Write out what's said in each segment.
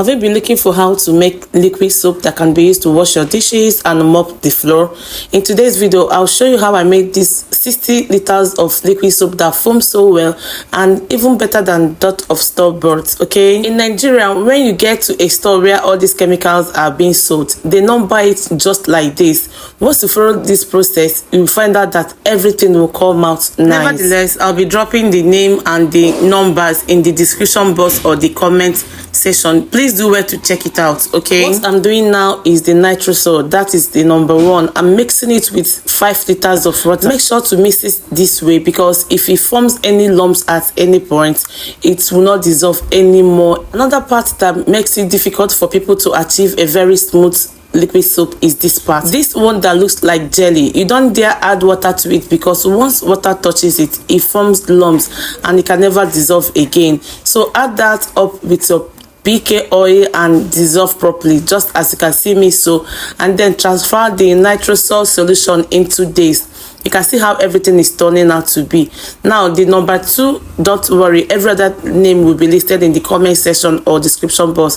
Have you been looking for how to make liquid soap that can be used to wash your dishes and mop the floor? In today's video, I'll show you how I made this 60 liters of liquid soap that foams so well and even better than that of store-bought. Okay, in Nigeria, when you get to a store where all these chemicals are being sold, they don't buy it just like this. Once you follow this process, you will find out that everything will come out nice. Nevertheless, I'll be dropping the name and the numbers in the description box or the comment section. Please do well to check it out. Okay, what I'm doing now is the Nitrosol. That is the number one. I'm mixing it with 5 liters of water. Make sure to mix it this way, because if it forms any lumps at any point, it will not dissolve anymore. Another part that makes it difficult for people to achieve a very smooth liquid soap is this part. This one that looks like jelly, you don't dare add water to it, because once water touches it, it forms lumps and it can never dissolve again. So add that up with your PK oil and dissolve properly, just as you can see me so, and then transfer the Nitrosol solution into this. You can see how everything is turning out to be. Now the number 2, don't worry, every other name will be listed in the comment section or description box,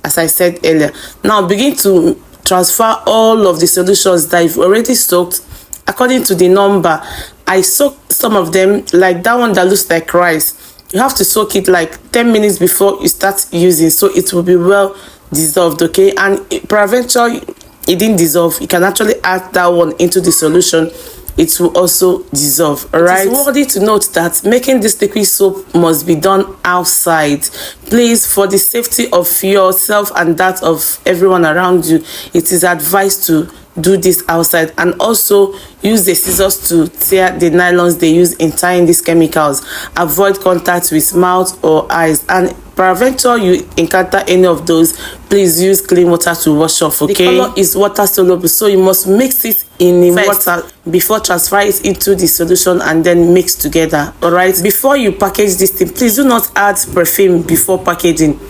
as I said earlier. Now begin to transfer all of the solutions that you've already soaked according to the number. I soaked some of them, like that one that looks like rice. You have to soak it like 10 minutes before you start using, so it will be well dissolved. Okay, and peradventure it didn't dissolve, you can actually add that one into the solution, it will also dissolve. All right, it's worthy to note that making this liquid soap must be done outside. Please, for the safety of yourself and that of everyone around you, it is advised to do this outside, and also use the scissors to tear the nylons they use in tying these chemicals. Avoid contact with mouth or eyes, and peradventure you encounter any of those, please use clean water to wash off. Okay, the color is water soluble, so you must mix it in the water before transfer it into the solution and then mix together. All right, before you package this thing, please do not add perfume before packaging.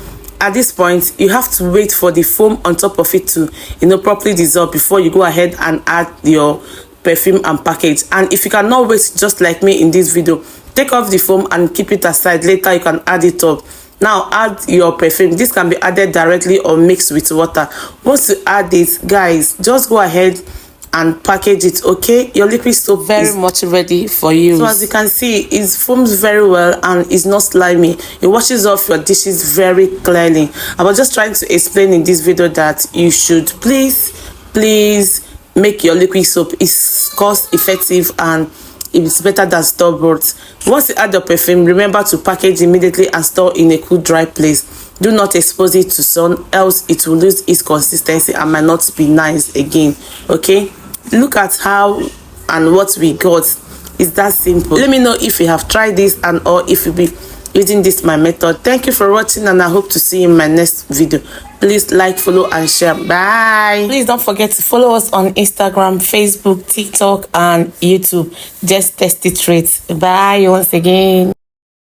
At this point, you have to wait for the foam on top of it to, properly dissolve before you go ahead and add your perfume and package. And if you cannot wait, just like me in this video, take off the foam and keep it aside. Later you can add it up. Now add your perfume. This can be added directly or mixed with water. Once you add it, guys, just go ahead and package it. Okay, your liquid soap very much ready for use. So as you can see, it foams very well and is not slimy. It washes off your dishes very clearly. I was just trying to explain in this video that you should please make your liquid soap. Is cost effective and it's better than store-bought. Once you add your perfume, remember to package immediately and store in a cool, dry place. Do not expose it to sun, else it will lose its consistency and might not be nice again. Okay, look at how and what we got. Is that simple? Let me know if you have tried this and or if you be using this my method. Thank you for watching, and I hope to see you in my next video. Please like, follow and share. Bye. Please don't forget to follow us on Instagram, Facebook, TikTok and YouTube. Just test it. Bye once again.